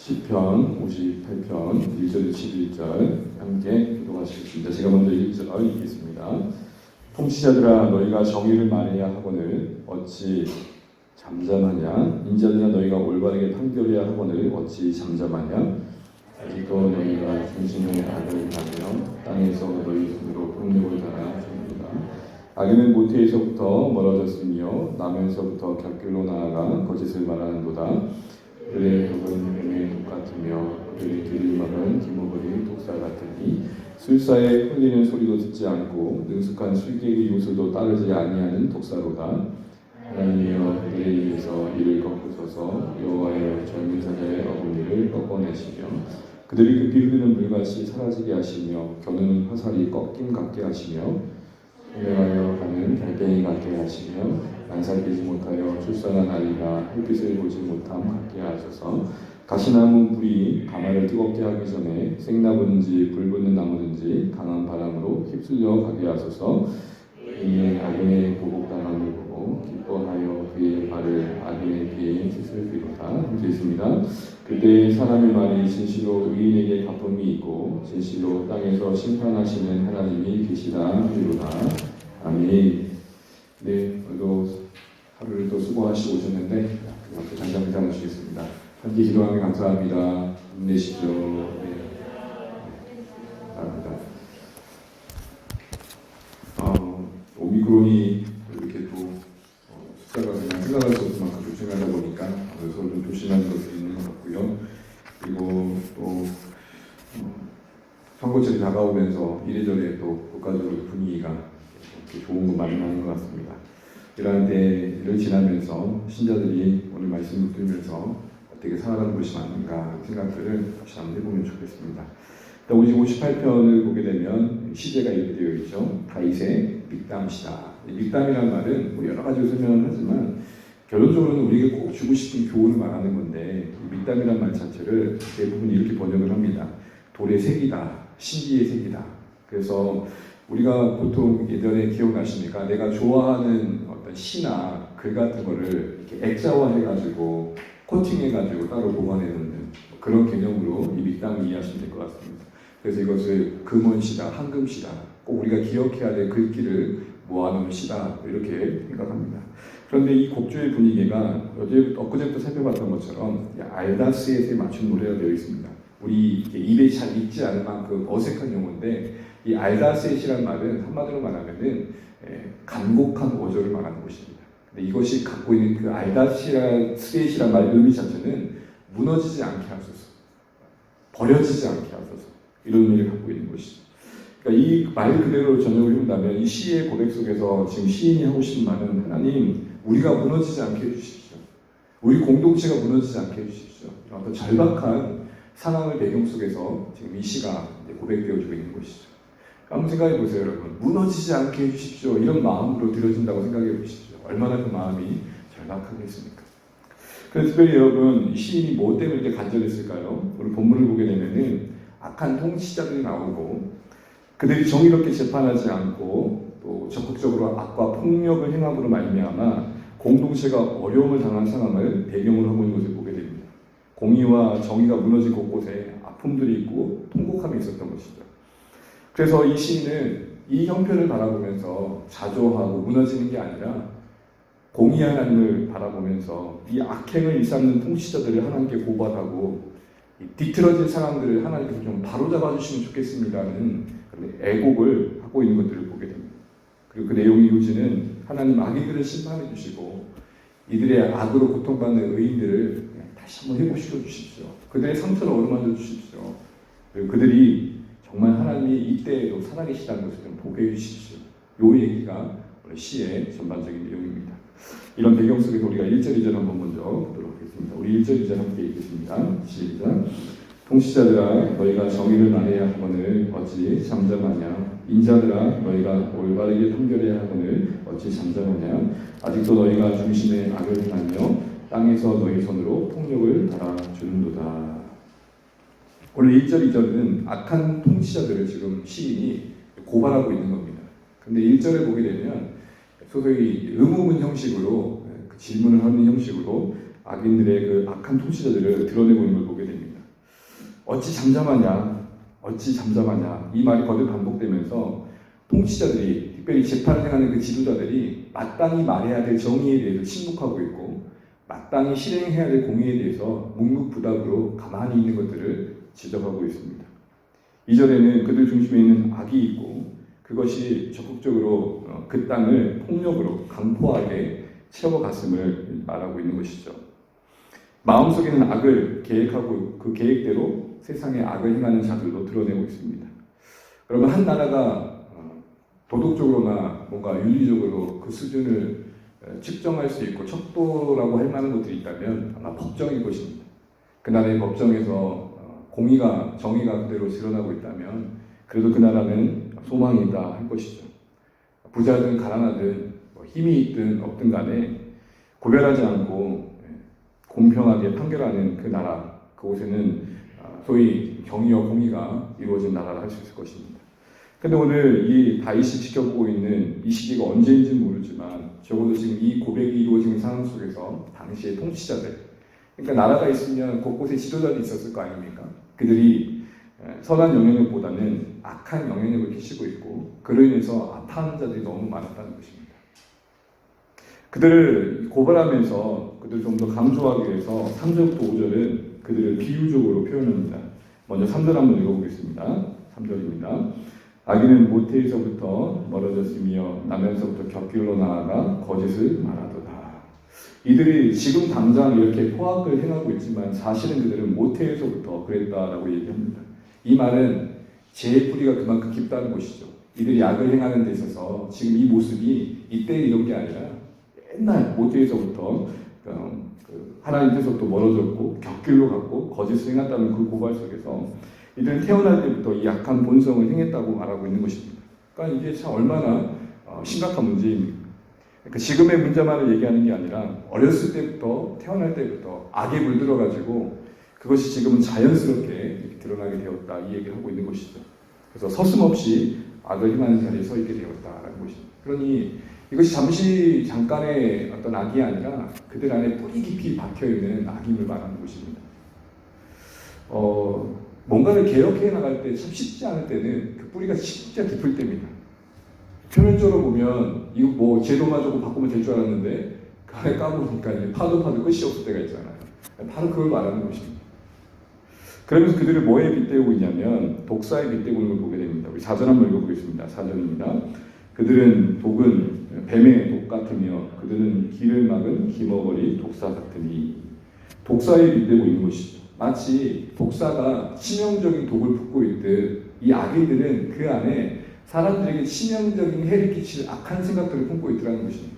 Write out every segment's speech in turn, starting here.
시편 58편 1절 11절 함께 교독하시겠습니다. 제가 먼저 1절 읽겠습니다. 통치자들아 너희가 정의를 말해야 하거늘 어찌 잠잠하냐. 인자들아 너희가 올바르게 판결해야 하거늘 어찌 잠잠하냐. 아직도 너희가 중심의 악을 하며 땅에서 너희 손으로 폭력을 달아 줍니다. 악인은 모태에서부터 멀어졌으며 나면서부터 곁길로 나아가 거짓을 말하는도다. 그들의 덕은 뱀의 독 같으며 그들의 길을 막은 기모거리 독사 같으니 술사에 흘리는 소리도 듣지 않고 능숙한 술객의 요술도 따르지 아니하는 독사로다. 하나님이여 그들의 입에서 이를 꺾으소서. 여호와여 젊은 사자의 어금니를 꺾어내시며 그들이 급히 흐르는 물같이 사라지게 하시며 겨누는 화살이 꺾임 같게 하시며 소멸하여 가는 달팽이 같게 하시며 안살피지 못하여 출산한 아이가 햇빛을 보지 못함 같게 하셔서 가시나무 불이 가마를 뜨겁게 하기 전에 생나무든지 불 붙는 나무든지 강한 바람으로 휩쓸려 가게 하소서. 이에 악인의 보복당함을 보고 기뻐하여 그의 발을 악인의 피에 씻을 비로다. 되겠습니다. 그때 사람의 말이 진실로 의인에게 갚음이 있고 진실로 땅에서 심판하시는 하나님이 계시다 하리로다. 아멘. 네, 오늘도 하루를 또 수고하시고 오셨는데 앞에 잠깐 인사하시겠습니다. 함께 기도하며 감사합니다. 힘내시죠. 네. 감사합니다. 오미크론이 이렇게 또 숫자가 그냥 생각할 수 없을 만큼 조심하다 보니까 그래서 좀 조심하는 것도 있는 것 같고요. 그리고 또 선거철이 다가오면서 이래저래 또 국가적으로 분위기가 좋은 거 많이 나는 것 같습니다. 이러한 때를 지나면서 신자들이 오늘 말씀을 들으면서 어떻게 살아가는 것이 맞는가 생각들을 다시 한번 해보면 좋겠습니다. 우리 58편을 보게 되면 시제가 이렇게 되어 있죠. 다윗의 믹담시다. 믹담이라는 말은 뭐 여러 가지로 설명을 하지만 결론적으로는 우리에게 꼭 주고 싶은 교훈을 말하는 건데 믹담이라는 말 자체를 대부분 이렇게 번역을 합니다. 돌의 색이다. 신비의 색이다. 그래서 우리가 보통 예전에 기억나십니까? 내가 좋아하는 어떤 시나 글 같은 거를 이렇게 액자화해가지고 코팅해가지고 따로 보관해놓는 그런 개념으로 이 믹담을 이해하시면 될 것 같습니다. 그래서 이것을 금원시다, 황금시다, 꼭 우리가 기억해야 될 글귀를 모아놓은 시다 이렇게 생각합니다. 그런데 이 곡조의 분위기가 엊그제부터 살펴봤던 것처럼 알다스에 맞춘 노래가 되어 있습니다. 우리 입에 잘 익지 않을 만큼 어색한 용어인데 이 알다스이라는 말은 한마디로 말하면은 간곡한 어조를 말하는 것입니다. 근데 이것이 갖고 있는 그 알다스이라는 말 의미 자체는 무너지지 않게 하소서, 버려지지 않게 하소서 이런 의미를 갖고 있는 것이죠. 그러니까 이 말 그대로 전역을 해본다면 이 시의 고백 속에서 지금 시인이 하고 싶은 말은 하나님 우리가 무너지지 않게 해주십시오. 우리 공동체가 무너지지 않게 해주십시오. 어떤 절박한 상황을 배경 속에서 지금 이 시가 고백되어지고 있는 것이죠. 한번 생각해 보세요, 여러분. 무너지지 않게 해주십시오. 이런 마음으로 들어진다고 생각해 보십시오. 얼마나 그 마음이 절박하겠습니까? 그래서 특별히 여러분, 이 시인이 뭐 때문에 이렇게 간절했을까요? 오늘 본문을 보게 되면은 악한 통치자들이 나오고 그들이 정의롭게 재판하지 않고 또 적극적으로 악과 폭력을 행함으로 말미암아 공동체가 어려움을 당한 상황을 배경으로 하고 있는 것을 보게 됩니다. 공의와 정의가 무너진 곳곳에 아픔들이 있고 통곡함이 있었던 것이죠. 그래서 이 시인은 이 형편을 바라보면서 자조하고 무너지는 게 아니라 공의한 하나님을 바라보면서 이 악행을 일삼는 통치자들을 하나님께 고발하고 뒤틀어진 상황들을 하나님께서 좀 바로잡아 주시면 좋겠습니다는 애곡을 하고 있는 것들을 보게 됩니다. 그리고 그 내용의 요지는 하나님 악인들을 심판해 주시고 이들의 악으로 고통받는 의인들을 다시 한번 회복시켜 주십시오. 그들의 상처를 어루만져 주십시오. 그리고 그들이 정말 하나님이 이때에도 살아계시다는 것을 좀 보게 해주십시오. 이 얘기가 오늘 시의 전반적인 내용입니다. 이런 배경 속에서 우리가 1절, 2절 한번 먼저 보도록 하겠습니다. 우리 1절, 2절 함께 읽겠습니다. 시작. 통치자들아 너희가 정의를 말해야 하거늘 어찌 잠잠하냐. 인자들아 너희가 올바르게 판결해야 하거늘 어찌 잠잠하냐. 아직도 너희가 중심에 악을 행하며 땅에서 너희 손으로 폭력을 달아주는도다. 오늘 1절, 2절은 악한 통치자들을 지금 시인이 고발하고 있는 겁니다. 근데 1절에 보게 되면 소위 의문문 형식으로 질문을 하는 형식으로 악인들의 그 악한 통치자들을 드러내고 있는 걸 보게 됩니다. 어찌 잠잠하냐, 어찌 잠잠하냐 이 말이 거듭 반복되면서 통치자들이, 특별히 재판을 행하는 그 지도자들이 마땅히 말해야 될 정의에 대해서 침묵하고 있고 마땅히 실행해야 될 공의에 대해서 묵묵부답으로 가만히 있는 것들을 지적하고 있습니다. 2절에는 그들 중심에 있는 악이 있고 그것이 적극적으로 그 땅을 폭력으로 강포하게 채워갔음을 말하고 있는 것이죠. 마음속에는 악을 계획하고 그 계획대로 세상에 악을 행하는 자들도 드러내고 있습니다. 그러면 한 나라가 도덕적으로나 뭔가 윤리적으로 그 수준을 측정할 수 있고 척도라고 할 만한 것들이 있다면 아마 법정일 것입니다. 그 나라의 법정에서 공의가, 정의가 그대로 드러나고 있다면 그래도 그 나라는 소망이 있다 할 것이죠. 부자든 가난하든 힘이 있든 없든 간에 구별하지 않고 공평하게 판결하는 그 나라, 그곳에는 소위 정의와 공의가 이루어진 나라를 할 수 있을 것입니다. 근데 오늘 이 다윗이 지켜보고 있는 이 시기가 언제인지는 모르지만 적어도 지금 이 고백이 이루어지는 상황 속에서 당시의 통치자들, 그러니까 나라가 있으면 곳곳에 지도자들이 있었을 거 아닙니까? 그들이 선한 영향력보다는 악한 영향력을 끼치고 있고 그로 인해서 아파하는 자들이 너무 많았다는 것입니다. 그들을 고발하면서 그들을 좀 더 강조하기 위해서 3절부터 5절은 그들을 비유적으로 표현합니다. 먼저 3절 한번 읽어보겠습니다. 3절입니다. 악인은 모태에서부터 멀어졌으며 나면서부터 곁길로 나아가 거짓을 말하도다. 이들이 지금 당장 이렇게 포악을 행하고 있지만 사실은 그들은 모태에서부터 그랬다라고 얘기합니다. 이 말은 죄의 뿌리가 그만큼 깊다는 것이죠. 이들이 악을 행하는 데 있어서 지금 이 모습이 이때 이런 게 아니라 옛날 모태에서부터 하나님께서부터 멀어졌고 곁길로 갔고 거짓을 행했다는 그 고발 속에서 이들은 태어날 때부터 이 약한 본성을 행했다고 말하고 있는 것입니다. 그러니까 이게 참 얼마나 심각한 문제입니까? 그러니까 지금의 문제만을 얘기하는 게 아니라 어렸을 때부터 태어날 때부터 악에 물들어가지고 그것이 지금은 자연스럽게 드러나게 되었다 이 얘기를 하고 있는 것이죠. 그래서 서슴없이 악을 행하는 자리에 서 있게 되었다라는 것입니다. 그러니 이것이 잠깐의 어떤 악이 아니라 그들 안에 뿌리 깊이 박혀있는 악임을 말하는 것입니다. 뭔가를 개혁해 나갈 때 참 쉽지 않을 때는 그 뿌리가 진짜 깊을 때입니다. 표면적으로 보면 이거 뭐 제도만 조금 바꾸면 될 줄 알았는데 그 안에 까보니까 이제 파도 끝이 없을 때가 있잖아요. 바로 그걸 말하는 것입니다. 그러면서 그들을 뭐에 빗대고 있냐면 독사에 빗대고 있는 걸 보게 됩니다. 우리 4절 한번 읽어보겠습니다. 4절입니다. 그들은 독은 뱀의 독 같으며 그들은 길을 막은 기머거리 독사 같으니 독사에 빗대고 있는 것이죠. 마치 독사가 치명적인 독을 붓고 있듯 이 악인들은 그 안에 사람들에게 치명적인 해를 끼칠 악한 생각들을 품고 있더라는 것입니다.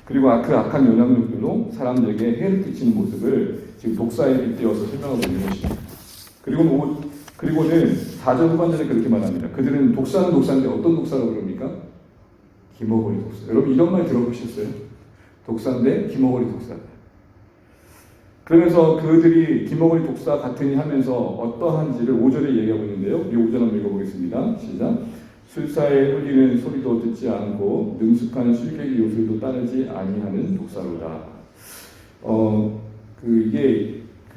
그리고 그 악한 영향력들로 사람들에게 해를 끼치는 모습을 지금 독사에 빗대어서 설명하고 있는 것입니다. 그리고는 4절 후반절에 그렇게 말합니다. 그들은 독사는 독사인데 어떤 독사라고 그럽니까? 기머거리 독사. 여러분 이런 말 들어보셨어요? 독사인데 기머거리 독사. 그러면서 그들이 기머거리 독사 같으니 하면서 어떠한지를 5절에 얘기하고 있는데요. 우리 5절 한번 읽어보겠습니다. 시작. 술사의 흘리는 소리도 듣지 않고 능숙한 술객의 요술도 따르지 아니하는 독사로다.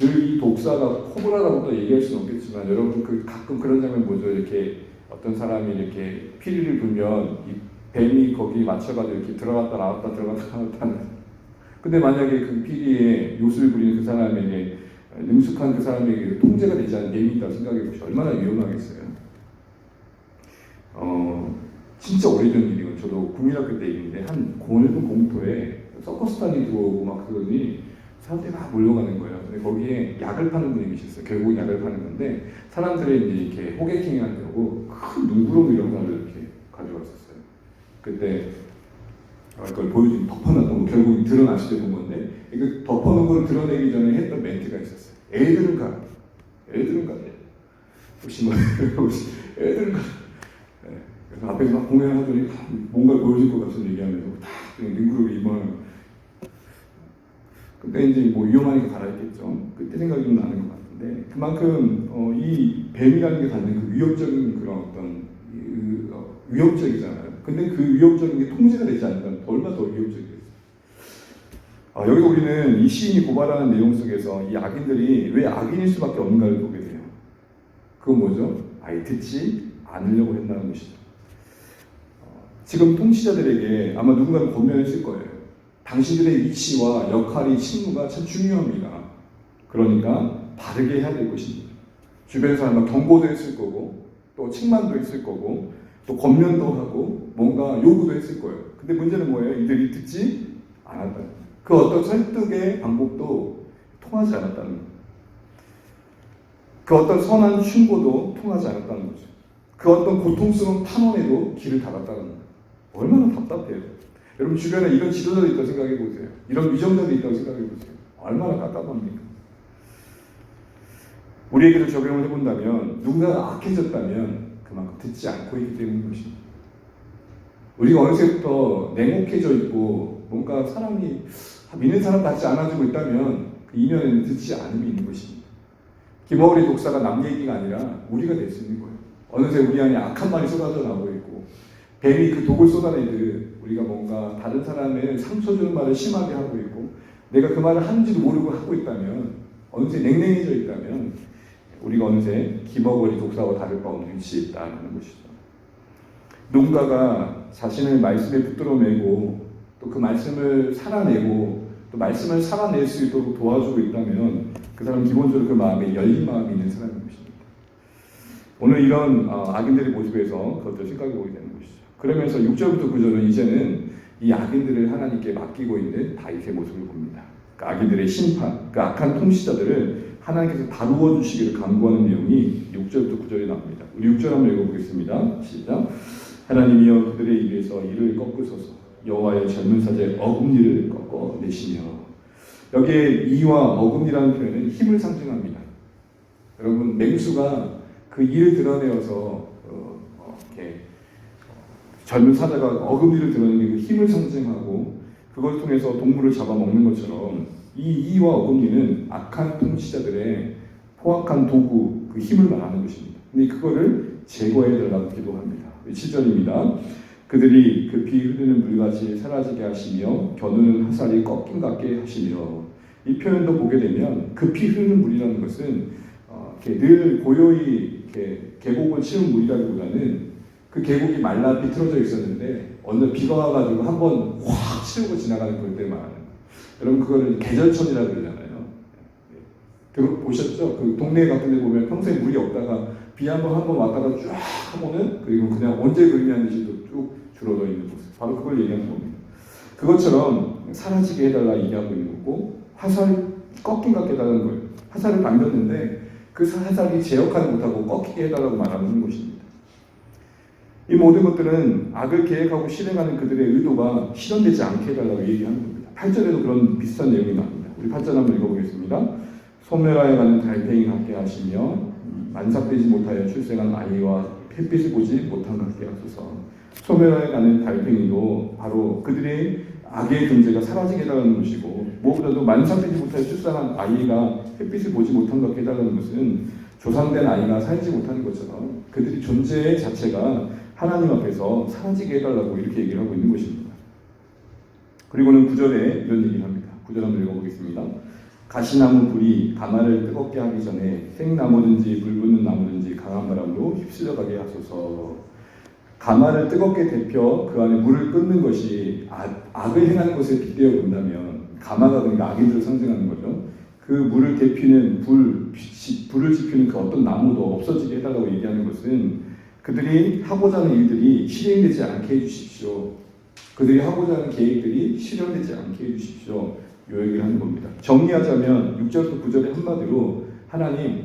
이 독사가 코브라라고도 얘기할 수는 없겠지만 여러분 가끔 그런 장면 보죠. 이렇게 어떤 사람이 이렇게 피리를 불면 이 뱀이 거기 맞춰가지고 이렇게 들어갔다 나왔다 들어갔다 나왔다 하는. 근데 만약에 그 피리에 요술 부리는 그 사람에게 능숙한 그 사람에게 통제가 되지 않는 뱀이 있다고 생각해 보시죠. 얼마나 위험하겠어요. 진짜 오래전 일이고 저도 국민학교 때 일인데 한 넓은 공터에 서커스단이 들어오고 막 그러더니 사람들이 막 몰려가는 거예요. 근데 거기에 약을 파는 분이 계셨어요. 결국 약을 파는 건데 사람들이 이제 이렇게 호객행위 하려고 큰 눈구름 이런 거를 이렇게 가져왔었어요. 그때 그걸 보여주고 덮어놨던 거 결국 드러났을 때 본 건데 이거 덮어놓은 걸 드러내기 전에 했던 멘트가 있었어요. 애들은 가. 혹시 뭐 애들은 가. 네. 그래서 앞에서 막 공연을 하더니 뭔가 보여줄 것 같은 얘기하면서 다 눈구름이 입어하는. 근데 이제 뭐 위험하니까 갈아입겠죠. 그때 생각이 좀 나는 것 같은데 그만큼 이 뱀이라는 게 갖는 그 위협적인 그런 어떤 위협적이잖아요. 근데 그 위협적인 게 통제가 되지 않으면 얼마나 더 위협적이겠어요. 여기서 우리는 이 시인이 고발하는 내용 속에서 이 악인들이 왜 악인일 수밖에 없는가를 보게 돼요. 그건 뭐죠? 아예 듣지 않으려고 했다는 것이죠. 지금 통치자들에게 아마 누군가는 권면했을 거예요. 당신들의 위치와 역할이 직무가 참 중요합니다. 그러니까 바르게 해야 될 것입니다. 주변 사람과 경고도 했을 거고 또 책망도 했을 거고 또 권면도 하고 뭔가 요구도 했을 거예요. 근데 문제는 뭐예요? 이들이 듣지 않았다는 거예요. 그 어떤 설득의 방법도 통하지 않았다는 거예요. 그 어떤 선한 충고도 통하지 않았다는 거죠. 그 어떤 고통스러운 탄원에도 길을 닫았다는 거예요. 얼마나 답답해요. 여러분 주변에 이런 지도자들이 있다고 생각해 보세요. 이런 위정자들이 있다고 생각해 보세요. 얼마나 깝깝합니까? 우리에게도 적용을 해본다면 누군가가 악해졌다면 그만큼 듣지 않고 있기 때문인 것입니다. 우리가 어느새부터 냉혹해져 있고 뭔가 사람이 믿는 사람 같이 안아주고 있다면 그 이면에는 듣지 않음이 있는 것입니다. 김어울의 독사가 남 얘기가 아니라 우리가 될 수 있는 거예요. 어느새 우리 안에 악한 말이 쏟아져 나오고 있고 뱀이 그 독을 쏟아내듯 우리가 뭔가 다른 사람의 상처 주는 말을 심하게 하고 있고 내가 그 말을 하는지도 모르고 하고 있다면 어느새 냉랭해져 있다면 우리가 어느새 김어울의 독사와 다를 바 없는 위치에 있다는 것이죠. 누군가가 자신의 말씀에 붙들어 매고 또 그 말씀을 살아내고 또 말씀을 살아낼 수 있도록 도와주고 있다면 그 사람은 기본적으로 그 마음에 열린 마음이 있는 사람인 것입니다. 오늘 이런 악인들의 모습에서 그것을 생각해 보게 되는 것이죠. 그러면서 6절부터 9절은 이제는 이 악인들을 하나님께 맡기고 있는 다윗의 모습을 봅니다. 그 악인들의 심판, 그 악한 통치자들을 하나님께서 다루어 주시기를 간구하는 내용이 6절부터 9절에 나옵니다. 우리 6절 한번 읽어보겠습니다. 시작. 하나님이여 그들의 입에서 이를 꺾으소서 여호와의 젊은 사자의 어금니를 꺾어내시며. 여기에 이와 어금니라는 표현은 힘을 상징합니다. 여러분 맹수가 그 이를 드러내어서 이렇게 젊은 사자가 어금니를 드러내는 그 힘을 상징하고 그걸 통해서 동물을 잡아먹는 것처럼 이 이와 어금니는 악한 통치자들의 포악한 도구, 그 힘을 말하는 것입니다. 근데 그거를 제거해달라고 기도합니다. 7절입니다. 그들이 급히 흐르는 물같이 사라지게 하시며 겨누는 화살이 꺾임 같게 하시며. 이 표현도 보게 되면 급히 흐르는 물이라는 것은 늘 고요히 이렇게 계곡을 치운 물이라기보다는 그 계곡이 말라 비틀어져 있었는데 어느 비가 와가지고 한번 확 치우고 지나가는 그럴 때 말하는 거예요. 여러분 그거를 계절천이라고 그러잖아요. 그거 보셨죠? 그 동네 같은 데 보면 평소에 물이 없다가 비 한번 왔다가 쫙 하면은 그리고 그냥 언제 그리냐는 듯이 쭉 줄어들어 있는 모습. 바로 그걸 얘기하는 겁니다. 그것처럼 사라지게 해달라 얘기하고 있는 거고 화살 꺾임 같게 해달라는 거예요. 화살을 당겼는데 그 화살이 제 역할을 못하고 꺾이게 해달라고 말하는 것입니다. 이 모든 것들은 악을 계획하고 실행하는 그들의 의도가 실현되지 않게 해달라고 얘기하는 겁니다. 8절에도 그런 비슷한 내용이 나옵니다. 우리 8절 한번 읽어보겠습니다. 소멸하여 가는 달팽이 같게 하시며 만삭되지 못하여 출생한 아이와 햇빛을 보지 못한 같게 하소서. 소멸하여 가는 달팽이도 바로 그들의 악의 존재가 사라지게 해달라는 것이고 무엇보다도 만삭되지 못하여 출산한 아이가 햇빛을 보지 못한 것 같게 해달라는 것은 조상된 아이가 살지 못하는 것처럼 그들이 존재 자체가 하나님 앞에서 사라지게 해달라고 이렇게 얘기를 하고 있는 것입니다. 그리고는 9절에 이런 얘기를 합니다. 9절 한번 읽어보겠습니다. 가시나무 불이 가마를 뜨겁게 하기 전에 생나무든지 불 붙는 나무든지 강한 바람으로 휩쓸려 가게 하소서. 가마를 뜨겁게 데펴 그 안에 물을 끓는 것이 악을 행하는 것에 빗대어 본다면 가마가 그러니까 악인들을 상징하는 거죠. 그 물을 데피는 불을 지피는 그 어떤 나무도 없어지게 해달라고 얘기하는 것은 그들이 하고자 하는 일들이 실행되지 않게 해주십시오. 그들이 하고자 하는 계획들이 실현되지 않게 해주십시오. 이 얘기를 하는 겁니다. 정리하자면 6절부터 9절의 한마디로 하나님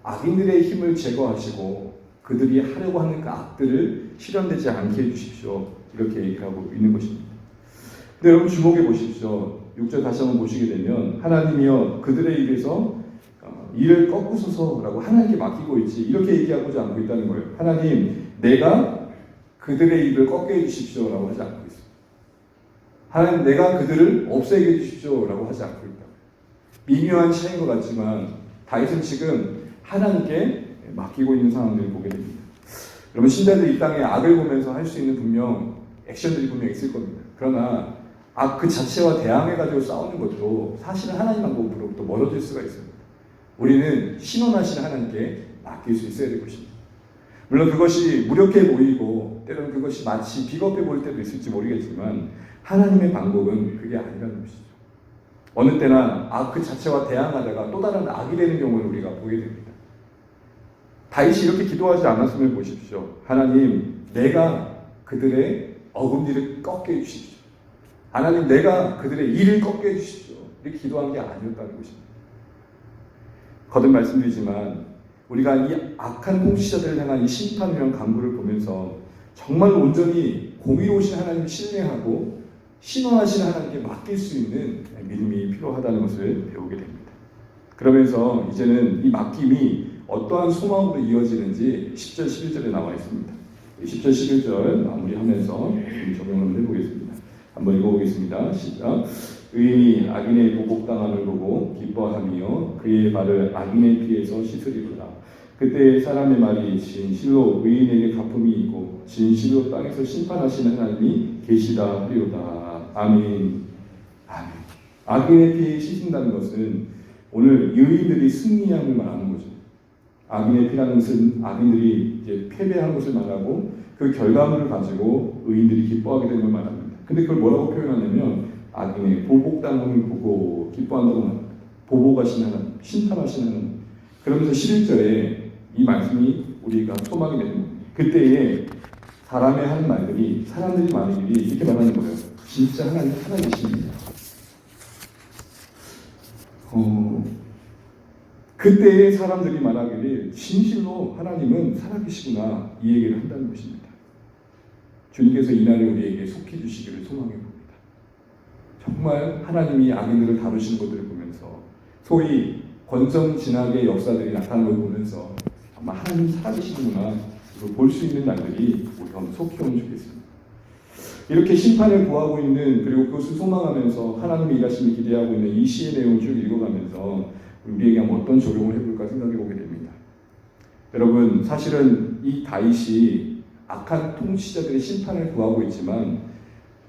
악인들의 힘을 제거하시고 그들이 하려고 하는 그 악들을 실현되지 않게 해주십시오. 이렇게 얘기하고 있는 것입니다. 근데 여러분 주목해 보십시오. 6절 다시 한번 보시게 되면 하나님이여 그들의 입에서 이를 꺾으소서라고 하나님께 맡기고 있지 이렇게 얘기하고자 않고 있다는 거예요. 하나님 내가 그들의 입을 꺾게 해주십시오라고 하지 않고 있어요. 하나님 내가 그들을 없애게 해주십시오라고 하지 않고 있다. 미묘한 차이인 것 같지만 다윗은 지금 하나님께 맡기고 있는 상황들을 보게 됩니다. 여러분 신자들이 이 땅에 악을 보면서 할 수 있는 분명 액션들이 분명 있을 겁니다. 그러나 그 자체와 대항해가지고 싸우는 것도 사실은 하나님 방법으로부터 멀어질 수가 있습니다. 우리는 신원하시는 하나님께 맡길 수 있어야 될 것입니다. 물론 그것이 무력해 보이고 때로는 그것이 마치 비겁해 보일 때도 있을지 모르겠지만 하나님의 방법은 그게 아니라는 것이죠. 어느 때나 그 자체와 대항하다가 또 다른 악이 되는 경우를 우리가 보게 됩니다. 다윗이 이렇게 기도하지 않았으면 보십시오. 하나님, 내가 그들의 어금니를 꺾게 해주십시오. 하나님, 내가 그들의 일을 꺾게 해주십시오. 이렇게 기도한 게 아니었다는 것입니다. 거듭 말씀드리지만 우리가 이 악한 통치자들을 향한 이 심판이라는 강구를 보면서 정말 온전히 공의로우신 하나님을 신뢰하고 신원하시는 하나님께 맡길 수 있는 믿음이 필요하다는 것을 배우게 됩니다. 그러면서 이제는 이 맡김이 어떠한 소망으로 이어지는지 10절, 11절에 나와 있습니다. 10절, 11절 마무리하면서 적용을 해보겠습니다. 한번 읽어보겠습니다. 시작. 의인이 악인의 보복당함을 보고 기뻐하며 그의 발을 악인의 피에서 씻으리로다. 그때 사람의 말이 진실로 의인에게 갚음이 있고 진실로 땅에서 심판하시는 하나님이 계시다 하리로다. 아멘. 아멘. 악인의 피에 씻는다는 것은 오늘 의인들이 승리함을 말하는 거죠. 악인의 피라는 것은 악인들이 이제 패배한 것을 말하고 그 결과물을 가지고 의인들이 기뻐하게 되는 걸 말합니다. 근데 그걸 뭐라고 표현하냐면 악인의 보복당함을 보고 기뻐한다고 말합니다. 보복하시는 하나님, 심판하시는 하나님. 그러면서 11절에 이 말씀이 우리가 소망이 되는 겁니다. 그때에 사람의 하는 말들이 사람들이 말하기를 이렇게 말하는 거예요. 진짜 하나님 살아계십니다. 그때에 사람들이 말하기를 진실로 하나님은 살아계시구나 이 얘기를 한다는 것입니다. 주님께서 이날에 우리에게 속히 주시기를 소망해 봅니다. 정말 하나님이 악인들을 다루시는 것들을 보면서 소위 권성진악의 역사들이 나타나는 걸 보면서 정말 하나님 살아계시구나 볼 수 있는 날들이 우리가 속히 오면 좋겠습니다. 이렇게 심판을 구하고 있는 그리고 그것을 소망하면서 하나님의 일하심을 기대하고 있는 이 시의 내용을 쭉 읽어가면서 우리에게 한번 어떤 적용을 해볼까 생각해 보게 됩니다. 여러분 사실은 이 다윗이 악한 통치자들의 심판을 구하고 있지만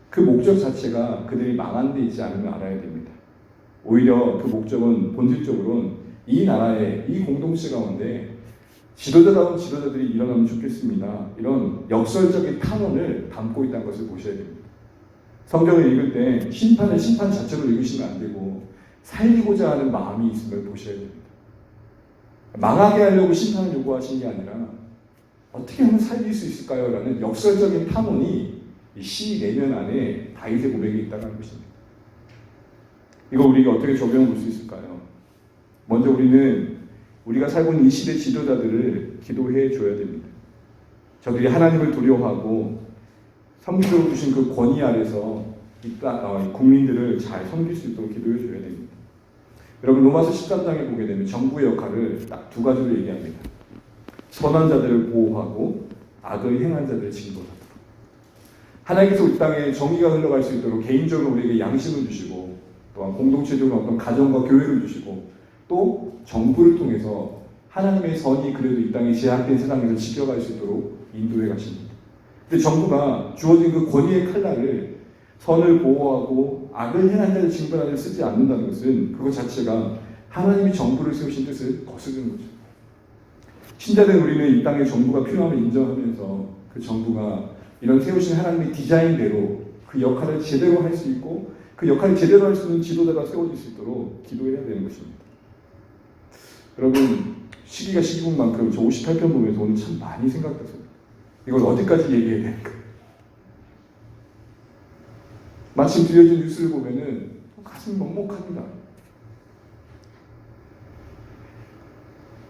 그 목적 자체가 그들이 망한 데 있지 않음을 알아야 됩니다. 오히려 그 목적은 본질적으로는 이 나라의 이 공동체 가운데 지도자다운 지도자들이 일어나면 좋겠습니다. 이런 역설적인 탐원을 담고 있다는 것을 보셔야 됩니다. 성경을 읽을 때 심판 자체로 읽으시면 안 되고 살리고자 하는 마음이 있음을 보셔야 됩니다. 망하게 하려고 심판을 요구하신 게 아니라 어떻게 하면 살릴 수 있을까요? 라는 역설적인 탐원이 이 시 내면 안에 다윗의 고백에 있다는 것입니다. 이거 우리가 어떻게 적용해 볼 수 있을까요? 먼저 우리가 살고 있는 이 시대 지도자들을 기도해 줘야 됩니다. 저들이 하나님을 두려워하고 성경으로 주신 그 권위 아래서 국민들을 잘 섬길 수 있도록 기도해 줘야 됩니다. 여러분 로마서 13장에 보게 되면 정부의 역할을 딱 두 가지로 얘기합니다. 선한 자들을 보호하고 악을 행한 자들을 징벌하고 하나님께서 이 땅에 정의가 흘러갈 수 있도록 개인적으로 우리에게 양심을 주시고 또한 공동체적으로 어떤 가정과 교회를 주시고 또 정부를 통해서 하나님의 선이 그래도 이 땅에 제약된 세상에서 지켜갈 수 있도록 인도해 가십니다. 근데 정부가 주어진 그 권위의 칼날을 선을 보호하고 악을 행한 자를 징벌하는 데 쓰지 않는다는 것은 그것 자체가 하나님이 정부를 세우신 뜻을 거스르는 거죠. 신자된 우리는 이 땅에 정부가 필요함을 인정하면서 그 정부가 이런 세우신 하나님의 디자인대로 그 역할을 제대로 할 수 있고 그 역할을 제대로 할 수 있는 지도자가 세워질 수 있도록 기도해야 되는 것입니다. 여러분 시기가 시기인 만큼 저 58편 보면서 오늘 참 많이 생각했습니다. 이걸 어디까지 얘기해야 될까? 마침 들려진 뉴스를 보면은 가슴이 먹먹합니다.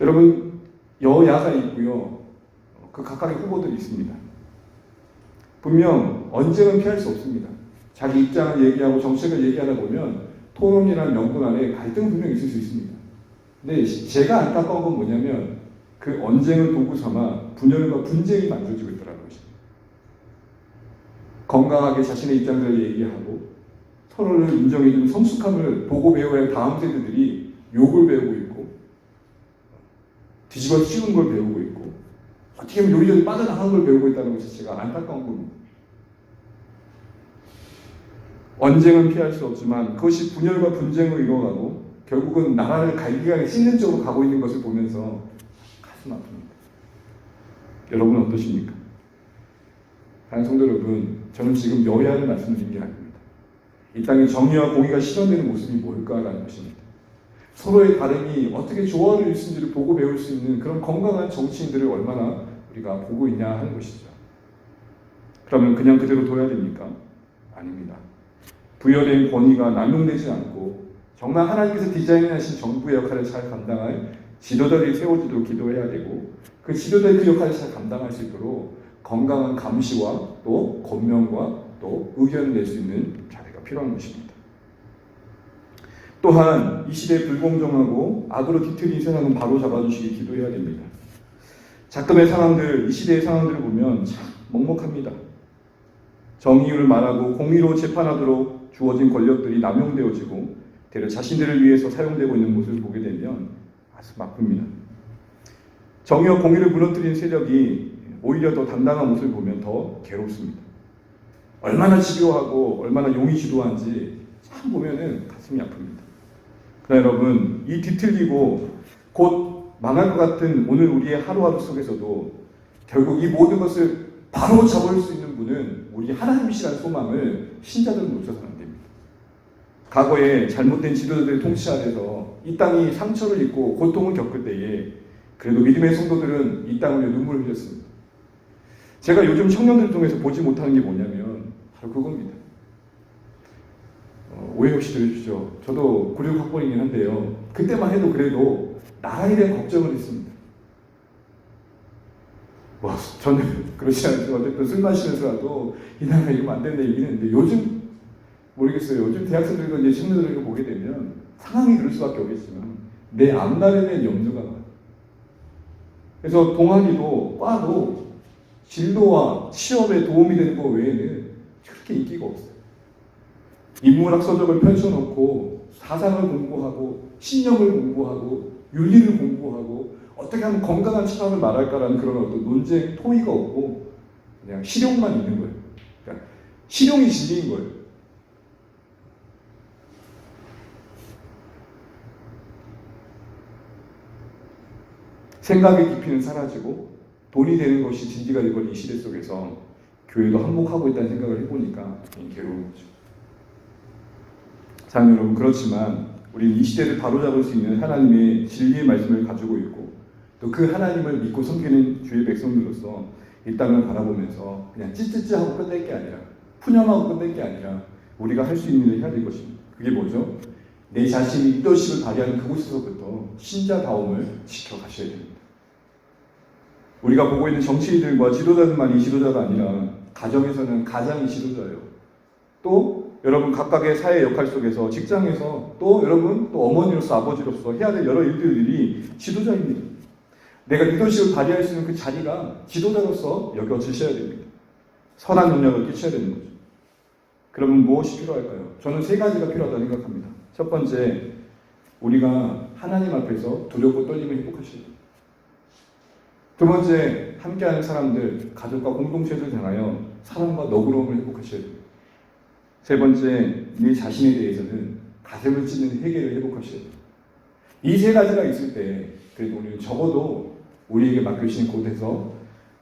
여러분 여야가 있고요. 그 각각의 후보들이 있습니다. 분명 언쟁은 피할 수 없습니다. 자기 입장을 얘기하고 정책을 얘기하다 보면 토론이라는 명분 안에 갈등은 분명히 있을 수 있습니다. 근데 제가 안타까운 건 뭐냐면 그 언쟁을 도구 삼아 분열과 분쟁이 만들어지고 있다는 것입니다. 건강하게 자신의 입장들을 얘기하고 서로를 인정해주는 성숙함을 보고 배워야 할 다음 세대들이 욕을 배우고 있고 뒤집어 씌우는 걸 배우고 있고 어떻게 보면 요리조리 빠져나가는 걸 배우고 있다는 것 자체가 안타까운 겁니다. 언쟁은 피할 수 없지만 그것이 분열과 분쟁으로 이루어가고 결국은 나라를 갈기갈기 찢는 쪽으로 가고 있는 것을 보면서 가슴 아픕니다. 여러분 어떠십니까? 사랑하는 성도 여러분, 저는 지금 여야를 말씀드린 게 아닙니다. 이 땅에 정의와 공의가 실현되는 모습이 뭘까라는 것입니다. 서로의 다름이 어떻게 조화를 이루는지를 보고 배울 수 있는 그런 건강한 정치인들을 얼마나 우리가 보고 있냐 하는 것이죠. 그러면 그냥 그대로 둬야 됩니까? 아닙니다. 부여된 권위가 남용되지 않고 정말 하나님께서 디자인하신 정부의 역할을 잘 감당할 지도자들이 세워지도록 기도해야 되고 그 지도자의 그 역할을 잘 감당할 수 있도록 건강한 감시와 또 권면과 또 의견을 낼 수 있는 자세가 필요한 것입니다. 또한 이 시대의 불공정하고 악으로 뒤틀린 세상은 바로 잡아주시기 기도해야 됩니다. 작금의 상황들, 이 시대의 상황들을 보면 참 먹먹합니다. 정의를 말하고 공의로 재판하도록 주어진 권력들이 남용되어지고 대려 자신들을 위해서 사용되고 있는 모습을 보게 되면 가슴 아픕니다. 정의와 공의를 무너뜨린 세력이 오히려 더 당당한 모습을 보면 더 괴롭습니다. 얼마나 집요하고 얼마나 용이 지도한지 참 보면은 가슴이 아픕니다. 그러나 여러분, 이 뒤틀리고 곧 망할 것 같은 오늘 우리의 하루하루 속에서도 결국 이 모든 것을 바로 잡을 수 있는 분은 우리 하나님이시라는 소망을 신자들은 놓쳐서는 안 됩니다. 과거에 잘못된 지도자들의 통치 아래서 이 땅이 상처를 입고 고통을 겪을 때에 그래도 믿음의 성도들은 이 땅을 위해 눈물을 흘렸습니다. 제가 요즘 청년들을 통해서 보지 못하는 게 뭐냐면 바로 그겁니다. 오해 없이 들어주시죠. 저도 96학번이긴 한데요. 그때만 해도 그래도 나라에 대한 걱정을 했습니다. 저는 그렇지 않지만 어쨌든 술 마시면서라도 이 나라가 이러면 안 된다 얘기는 했는데 요즘 모르겠어요. 요즘 대학생들과 이제 청년들을 보게 되면 상황이 그럴 수밖에 없겠지만 내 앞날에 대한 염두가 많아요. 그래서 동아리도 과도 진로와 취업에 도움이 되는 것 외에는 그렇게 인기가 없어요. 인문학 서적을 펼쳐놓고 사상을 공부하고 신념을 공부하고 윤리를 공부하고 어떻게 하면 건강한 철학을 말할까라는 그런 어떤 논쟁 토의가 없고 그냥 실용만 있는 거예요. 그러니까 실용이 진리인 거예요. 생각의 깊이는 사라지고 돈이 되는 것이 진리가 되버린 이 시대 속에서 교회도 한몫하고 있다는 생각을 해보니까 괴로운 거죠. 자, 여러분, 그렇지만 우리는 이 시대를 바로잡을 수 있는 하나님의 진리의 말씀을 가지고 있고 또 그 하나님을 믿고 섬기는 주의 백성들로서 이 땅을 바라보면서 그냥 찌찌찌하고 끝낼 게 아니라 푸념하고 끝낼 게 아니라 우리가 할 수 있는 일을 해야 될 것입니다. 그게 뭐죠? 내 자신이 리더십을 발휘하는 그곳에서부터 신자다움을 지켜가셔야 됩니다. 우리가 보고 있는 정치인들과 지도자들만 이 지도자가 아니라 가정에서는 가장이 지도자예요. 또 여러분 각각의 사회 역할 속에서 직장에서 또 여러분 또 어머니로서 아버지로서 해야 될 여러 일들이 지도자입니다. 내가 리더십을 발휘할 수 있는 그 자리가 지도자로서 여겨지셔야 됩니다. 선한 영향을 끼쳐야 되는 거죠. 그러면 무엇이 필요할까요? 저는 세 가지가 필요하다고 생각합니다. 첫 번째, 우리가 하나님 앞에서 두렵고 떨림을 회복하셔야 됩니다. 두 번째, 함께하는 사람들, 가족과 공동체를 향하여 사랑과 너그러움을 회복하셔야 됩니다. 세 번째, 내 자신에 대해서는 가슴을 찢는 회개를 회복하셔야 됩니다. 이 세 가지가 있을 때 그래도 우리는 적어도 우리에게 맡겨주신 곳에서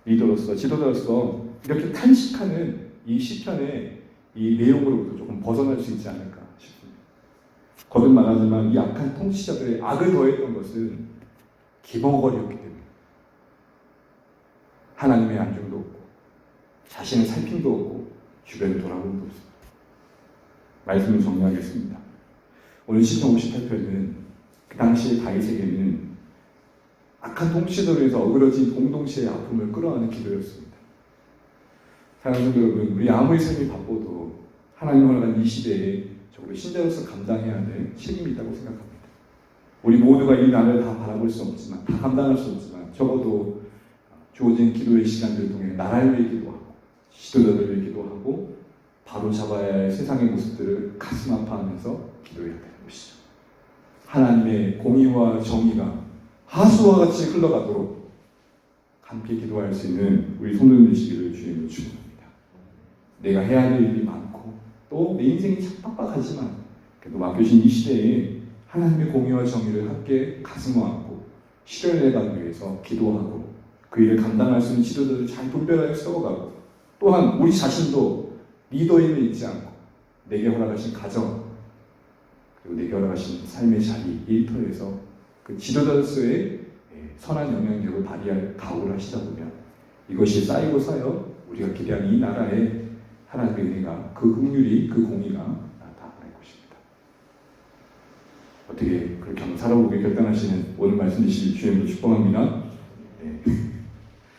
리더로서 지도자로서 이렇게 탄식하는 이 시편의 이 내용으로부터 조금 벗어날 수 있지 않을까 싶습니다. 거듭 말하지만 이 악한 통치자들의 악을 더했던 것은 기머거리였기 때문에 하나님의 안중도 없고 자신의 살핌도 없고 주변을 돌아보는 것입니다. 말씀을 정리하겠습니다. 오늘 시편 58편은 그 당시의 다윗에게는 악한 통치자로 해서 어그러진 공동체의 아픔을 끌어안는 기도였습니다. 사랑하는 성도 여러분, 우리 아무리 삶이 바빠도 하나님을 향한 이 시대에 적어도 신자로서 감당해야 될 책임이 있다고 생각합니다. 우리 모두가 이 나라를 다 바라볼 수 없지만, 다 감당할 수 없지만 적어도 주어진 기도의 시간들을 통해 나라를 위해 기도하고 지도자들을 위해 기도하고 바로 잡아야 할 세상의 모습들을 가슴 아파하면서 기도해야 되는 것이죠. 하나님의 공의와 정의가 하수와 같이 흘러가도록 함께 기도할 수 있는 우리 성도님 되시기를 주님으로 축원합니다. 내가 해야 할 일이 많고 또 내 인생이 참 빡빡하지만 그래도 맡겨진 이 시대에 하나님의 공의와 정의를 함께 가슴 안고 실현을 해가기 위해서 기도하고 그 일을 감당할 수 있는 지도자들을 잘 분별하여 세워가고 또한 우리 자신도 리더임을 잊지 않고 내게 허락하신 가정 그리고 내게 허락하신 삶의 자리 일터에서 그 지도자로서의 선한 영향력을 발휘할 각오를 하시다 보면 이것이 쌓이고 쌓여 우리가 기대하는 이 나라에 하나님의 은혜가 그 긍휼이 그 공의가 나타날 것입니다. 어떻게 그렇게 한번 살아보게 결단하시는 오늘 말씀 주신 주님을 축복합니다.